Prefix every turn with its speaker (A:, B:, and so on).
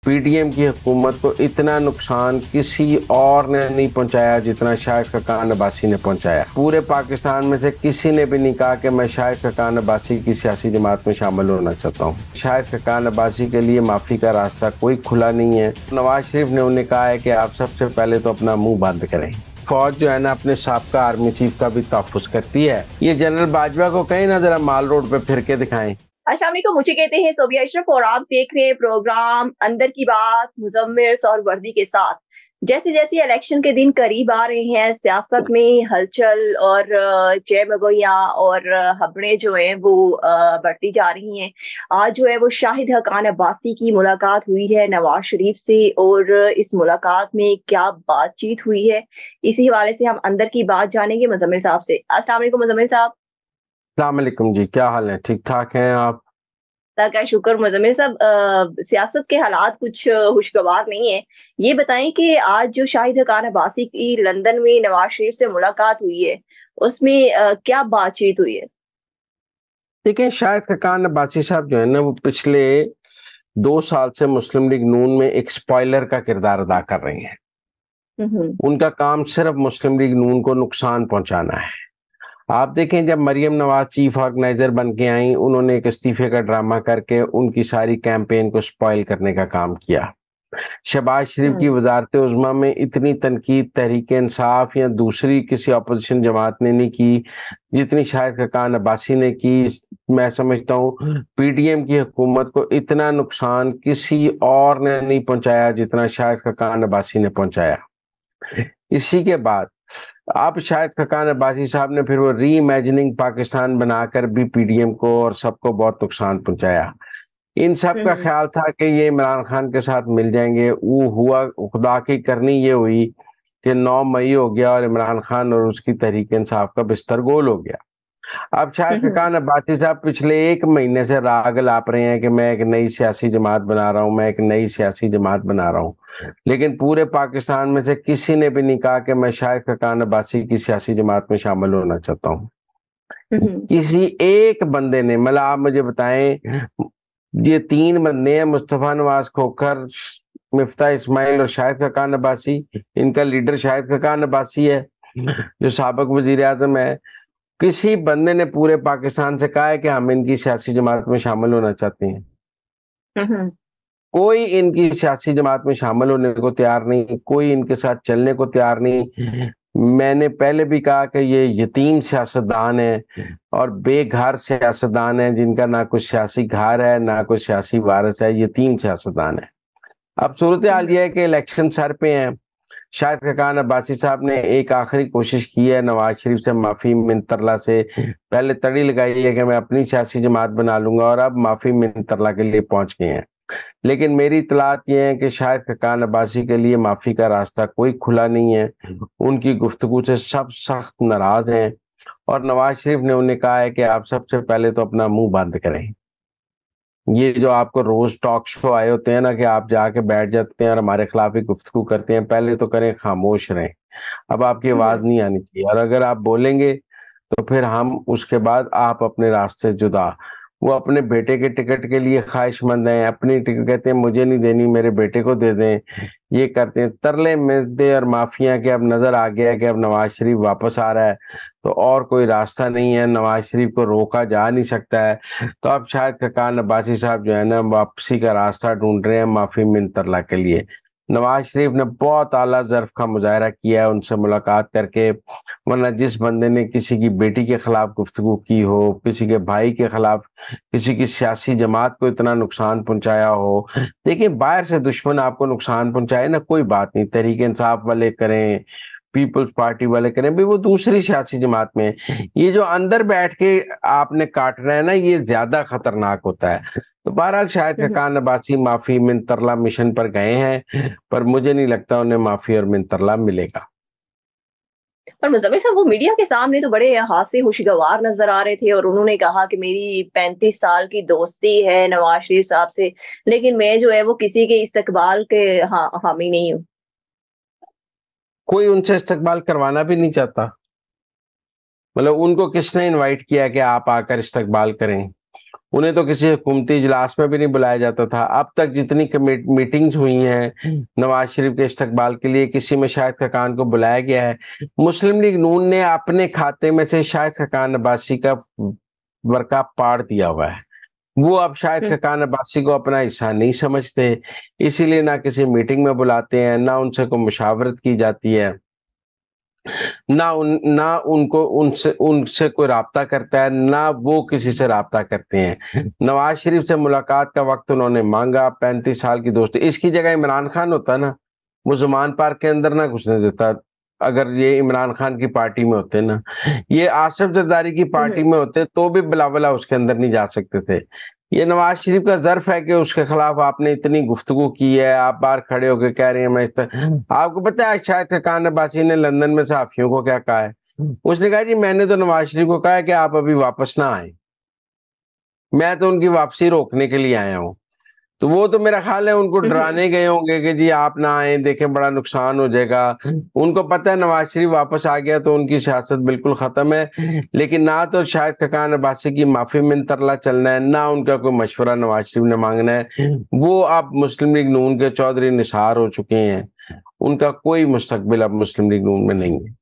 A: P D M کی حکومت کو اتنا نقصان کسی اور نے نہیں پہنچایا جتنا شاہد خاقان عباسی نے پہنچایا۔ پورے پاکستان میں سے کسی نے بھی نہیں کہا کہ میں شاہد خاقان عباسی کی سیاسی جماعت میں شامل ہونا چاہتا ہوں۔ شاہد خاقان عباسی کے لیے معافی کا راستہ کوئی کھلا نہیں ہے۔ نواز شریف نے انہیں کہا ہے کہ آپ سب سے پہلے تو اپنا منہ بند کریں۔ فوج جو ہے نا اپنے سابقہ آرمی چیف کا بھی تحفظ کرتی ہے۔ یہ جنرل باجوہ کو کہیں نہ ذرا مال روڈ پہ پھر کے دکھائیں۔
B: السلام علیکم، مجھے کہتے ہیں صوبیہ اشرف اور آپ دیکھ رہے ہیں پروگرام اندر کی بات مزمل اور وردی کے ساتھ۔ جیسے جیسے الیکشن کے دن قریب آ رہے ہیں، سیاست میں ہلچل اور جے مگویاں اور ہبڑیں جو ہیں وہ بڑھتی جا رہی ہیں۔ آج جو ہے وہ شاہد خاقان عباسی کی ملاقات ہوئی ہے نواز شریف سے، اور اس ملاقات میں کیا بات چیت ہوئی ہے، اسی حوالے سے ہم اندر کی بات جانیں گے مزمل صاحب سے۔ السلام علیکم مزمل صاحب۔
A: السلام علیکم جی، کیا حال ہے؟ ٹھیک ٹھاک ہیں آپ؟
B: اللہ کا شکر۔ مزمل صاحب، سیاست کے حالات کچھ خوشگوار نہیں ہیں۔ یہ بتائیں کہ آج جو شاہد خاقان عباسی کی لندن میں نواز شریف سے ملاقات ہوئی ہے، اس میں کیا بات چیت ہوئی ہے؟
A: دیکھیں، شاہد خاقان عباسی صاحب جو ہے نا وہ پچھلے 2 سال سے مسلم لیگ نون میں ایک سپوائلر کا کردار ادا کر رہے ہیں۔ ان کا کام صرف مسلم لیگ نون کو نقصان پہنچانا ہے۔ آپ دیکھیں، جب مریم نواز چیف آرگنائزر بن کے آئیں، انہوں نے ایک استعفے کا ڈرامہ کر کے ان کی ساری کیمپین کو سپوائل کرنے کا کام کیا۔ شہباز شریف کی وزارت عظمیٰ میں اتنی تنقید تحریک انصاف یا دوسری کسی اپوزیشن جماعت نے نہیں کی جتنی شاہد خاقان عباسی نے کی۔ میں سمجھتا ہوں پی ڈی ایم کی حکومت کو اتنا نقصان کسی اور نے نہیں پہنچایا جتنا شاہد خاقان عباسی نے پہنچایا۔ اسی کے بعد اب شاہد خاقان عباسی صاحب نے پھر وہ ری امیجننگ پاکستان بنا کر بھی پی ڈی ایم کو اور سب کو بہت نقصان پہنچایا۔ ان سب کا خیال تھا کہ یہ عمران خان کے ساتھ مل جائیں گے۔ وہ ہوا، خدا کی کرنی یہ ہوئی کہ 9 مئی ہو گیا اور عمران خان اور اس کی تحریک انصاف کا بستر گول ہو گیا۔ اب شاہد خاقان عباسی صاحب پچھلے 1 مہینے سے راگ لاپ رہے ہیں کہ میں ایک نئی سیاسی جماعت بنا رہا ہوں، میں ایک نئی سیاسی جماعت بنا رہا ہوں، لیکن پورے پاکستان میں سے کسی نے بھی نہیں کہا کہ میں شاہد خاقان عباسی کی سیاسی جماعت میں شامل ہونا چاہتا ہوں۔ کسی ایک بندے نے، مطلب آپ مجھے بتائیں، یہ 3 بندے ہیں، مصطفیٰ نواز کھوکھر، مفتاح اسماعیل اور شاہد خاقان عباسی۔ ان کا لیڈر شاہد خاقان عباسی ہے جو سابق وزیر اعظم ہے۔ کسی بندے نے پورے پاکستان سے کہا ہے کہ ہم ان کی سیاسی جماعت میں شامل ہونا چاہتے ہیں؟ کوئی ان کی سیاسی جماعت میں شامل ہونے کو تیار نہیں، کوئی ان کے ساتھ چلنے کو تیار نہیں۔ میں نے پہلے بھی کہا کہ یہ یتیم سیاستدان ہیں اور بے گھر سیاستدان ہیں، جن کا نہ کوئی سیاسی گھر ہے نہ کوئی سیاسی وارث ہے، یتیم سیاستدان ہیں۔ اب صورتحال یہ ہے کہ الیکشن سر پہ ہیں۔ شاہد خاقان عباسی صاحب نے ایک آخری کوشش کی ہے نواز شریف سے معافی منت ترلا سے، پہلے تڑی لگائی ہے کہ میں اپنی سیاسی جماعت بنا لوں گا، اور اب معافی منت ترلا کے لیے پہنچ گئے ہیں۔ لیکن میری اطلاعات یہ ہیں کہ شاہد خاقان عباسی کے لیے معافی کا راستہ کوئی کھلا نہیں ہے۔ ان کی گفتگو سے سب سخت ناراض ہیں، اور نواز شریف نے انہیں کہا ہے کہ آپ سب سے پہلے تو اپنا منہ بند کریں۔ یہ جو آپ کو روز ٹاک شو آئے ہوتے ہیں نا کہ آپ جا کے بیٹھ جاتے ہیں اور ہمارے خلاف ہی گفتگو کرتے ہیں، پہلے تو کریں خاموش رہیں۔ اب آپ کی آواز نہیں آنی چاہیے، اور اگر آپ بولیں گے تو پھر ہم اس کے بعد آپ اپنے راستے جدا۔ وہ اپنے بیٹے کے ٹکٹ کے لیے خواہش مند ہیں، اپنی ٹکٹ کہتے ہیں مجھے نہیں دینی، میرے بیٹے کو دے دیں، یہ کرتے ہیں ترلے ملتے اور مافیاں کے۔ اب نظر آ گیا ہے کہ اب نواز شریف واپس آ رہا ہے تو اور کوئی راستہ نہیں ہے، نواز شریف کو روکا جا نہیں سکتا ہے۔ تو اب شاہد خاقان عباسی صاحب جو ہے نا واپسی کا راستہ ڈھونڈ رہے ہیں معافی منت ترلا کے لیے۔ نواز شریف نے بہت اعلیٰ ظرف کا مظاہرہ کیا ہے ان سے ملاقات کر کے، ورنہ جس بندے نے کسی کی بیٹی کے خلاف گفتگو کی ہو، کسی کے بھائی کے خلاف، کسی کی سیاسی جماعت کو اتنا نقصان پہنچایا ہو، دیکھیں باہر سے دشمن آپ کو نقصان پہنچائے نا، کوئی بات نہیں، تحریک انصاف والے کریں، پیپلز پارٹی والے کریں، بھی وہ دوسری سیاسی جماعت میں۔ یہ جو اندر بیٹھ کے آپ نے کاٹنا ہے نا، یہ زیادہ خطرناک ہوتا ہے۔ تو بہرحال شاہد خاقان عباسی معافی منت ترلا مشن پر گئے ہیں، پر مجھے نہیں لگتا انہیں معافی اور منت ترلا ملے گا۔
B: اور مزمل صاحب، وہ میڈیا کے سامنے تو بڑے ہاسے خوشگوار نظر آ رہے تھے، اور انہوں نے کہا کہ میری 35 سال کی دوستی ہے نواز شریف صاحب سے، لیکن میں جو ہے وہ کسی کے استقبال کے حامی نہیں ہوں۔
A: کوئی ان سے استقبال کروانا بھی نہیں چاہتا، مطلب ان کو کس نے انوائٹ کیا کہ آپ آ کر استقبال کریں؟ انہیں تو کسی حکومتی اجلاس میں بھی نہیں بلایا جاتا تھا. اب تک جتنی میٹنگز ہوئی ہیں نواز شریف کے استقبال کے لیے, کسی میں شاہد خاقان کو بلایا گیا ہے. مسلم لیگ نون نے اپنے کھاتے میں سے شاہد خاقان عباسی کا ورقہ پاڑ دیا ہوا ہے. وہ اب شاہد خاقان عباسی کو اپنا حصہ نہیں سمجھتے, اسی لیے نہ کسی میٹنگ میں بلاتے ہیں, نہ ان سے کوئی مشاورت کی جاتی ہے, نہ ان سے کوئی رابطہ کرتا ہے, نہ وہ کسی سے رابطہ کرتے ہیں. نواز شریف سے ملاقات کا وقت انہوں نے مانگا, 35 سال کی دوستی. اس کی جگہ عمران خان ہوتا نا, وہ زمان پارک کے اندر نہ گھسنے دیتا. اگر یہ عمران خان کی پارٹی میں ہوتے نا, یہ آصف زرداری کی پارٹی میں ہوتے تو بھی بلا بلا اس کے اندر نہیں جا سکتے تھے. یہ نواز شریف کا ظرف ہے کہ اس کے خلاف آپ نے اتنی گفتگو کی ہے, آپ باہر کھڑے ہو کے کہہ رہے ہیں میں آپ کو پتہ ہے شاہد خاقان عباسی نے لندن میں صحافیوں کو کیا کہا ہے؟ اس نے کہا جی میں نے تو نواز شریف کو کہا ہے کہ آپ ابھی واپس نہ آئیں, میں تو ان کی واپسی روکنے کے لیے آیا ہوں. تو وہ تو میرا خیال ہے ان کو ڈرانے گئے ہوں گے کہ جی آپ نہ آئیں, دیکھیں بڑا نقصان ہو جائے گا. ان کو پتہ ہے نواز شریف واپس آ گیا تو ان کی سیاست بالکل ختم ہے. لیکن نہ تو شاہد خاقان عباسی کی معافی منترلا چلنا ہے, نہ ان کا کوئی مشورہ نواز شریف نے مانگنا ہے. وہ اب مسلم لیگ نون کے چودھری نثار ہو چکے ہیں, ان کا کوئی مستقبل اب مسلم لیگ نون میں نہیں ہے.